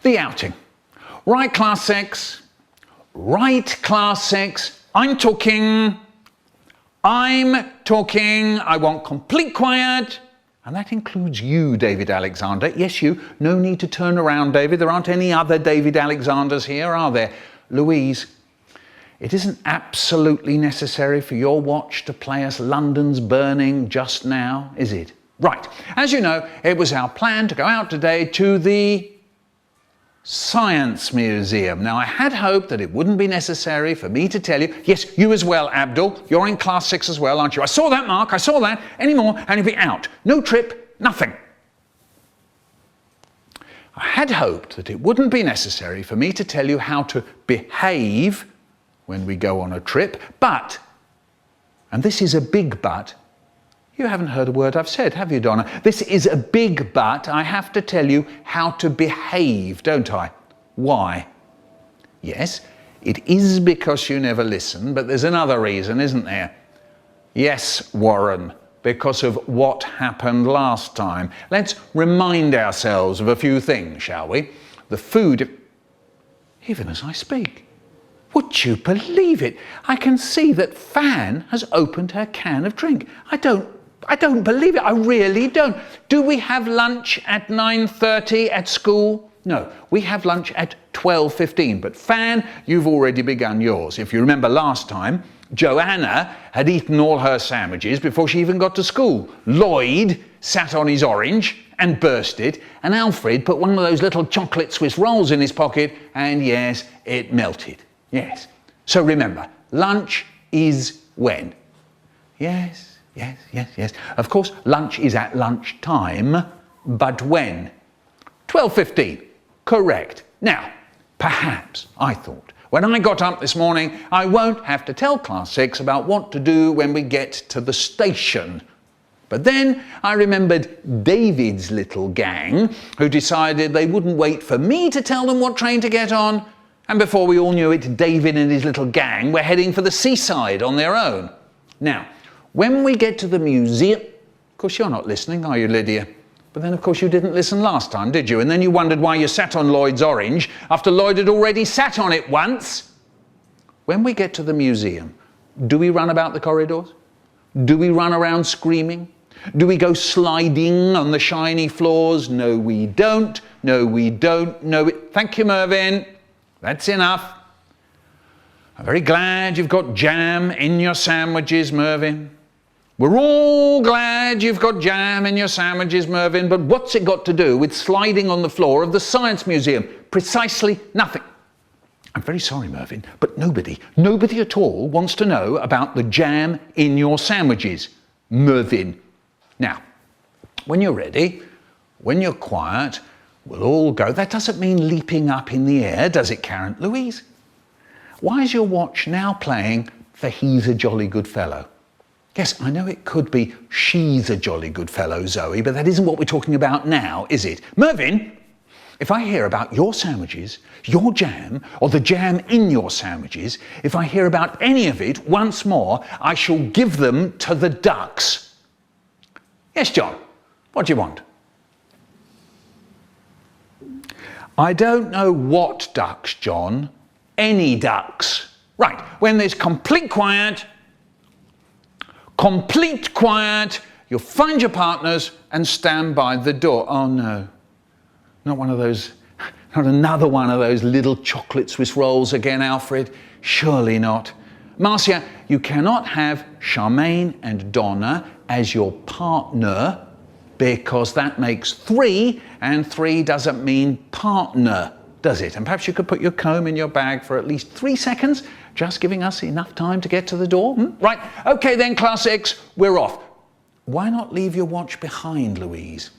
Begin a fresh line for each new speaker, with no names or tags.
The outing. Right, class 6. Right, class 6. I'm talking. I want complete quiet. And that includes you, David Alexander. Yes, you. No need to turn around, David. There aren't any other David Alexanders here, are there? Louise, it isn't absolutely necessary for your watch to play us London's Burning just now, is it? Right. As you know, it was our plan to go out today to the Science Museum. Now, I had hoped that it wouldn't be necessary for me to tell you. Yes, you as well, Abdul. You're in class 6 as well, aren't you? I saw that, Mark. I saw that. Any more and you'll be out. No trip, nothing. I had hoped that it wouldn't be necessary for me to tell you how to behave when we go on a trip, but, and this is a big but, you haven't heard a word I've said, have you, Donna? This is a big but. I have to tell you how to behave, don't I? Why? Yes, it is because you never listen, but there's another reason, isn't there? Yes, Warren, because of what happened last time. Let's remind ourselves of a few things, shall we? The food, even as I speak. Would you believe it? I can see that Fan has opened her can of drink. I don't believe it. I really don't. Do we have lunch at 9:30 at school? No, we have lunch at 12:15. But Fan, you've already begun yours. If you remember last time, Joanna had eaten all her sandwiches before she even got to school. Lloyd sat on his orange and burst it, and Alfred put one of those little chocolate Swiss rolls in his pocket, and yes, it melted. Yes. So remember, lunch is when? Yes. Of course, lunch is at lunchtime, but when? 12:15. Correct. Now, perhaps I thought, when I got up this morning, I won't have to tell class 6 about what to do when we get to the station. But then I remembered David's little gang, who decided they wouldn't wait for me to tell them what train to get on. And before we all knew it, David and his little gang were heading for the seaside on their own. Now, when we get to the museum, of course you're not listening, are you, Lydia? But then, of course, you didn't listen last time, did you? And then you wondered why you sat on Lloyd's orange after Lloyd had already sat on it once. When we get to the museum, do we run about the corridors? Do we run around screaming? Do we go sliding on the shiny floors? No, we don't. No, we don't. No, thank you, Mervyn. That's enough. I'm very glad you've got jam in your sandwiches, Mervyn. We're all glad you've got jam in your sandwiches, Mervyn, but what's it got to do with sliding on the floor of the Science Museum? Precisely nothing. I'm very sorry, Mervyn, but nobody at all wants to know about the jam in your sandwiches, Mervyn. Now, when you're ready, when you're quiet, we'll all go. That doesn't mean leaping up in the air, does it, Karen? Louise, why is your watch now playing for He's a Jolly Good Fellow? Yes, I know it could be She's a Jolly Good Fellow, Zoe, but that isn't what we're talking about now, is it? Mervyn, if I hear about your sandwiches, your jam, or the jam in your sandwiches, if I hear about any of it once more, I shall give them to the ducks. Yes, John, what do you want? I don't know what ducks, John. Any ducks. Right, when there's complete quiet, you'll find your partners and stand by the door. Oh no, not another one of those little chocolate Swiss rolls again, Alfred. Surely not. Marcia, you cannot have Charmaine and Donna as your partner because that makes 3, and 3 doesn't mean partner, does it? And perhaps you could put your comb in your bag for at least 3 seconds, just giving us enough time to get to the door. Right, okay then, class 6, we're off. Why not leave your watch behind, Louise?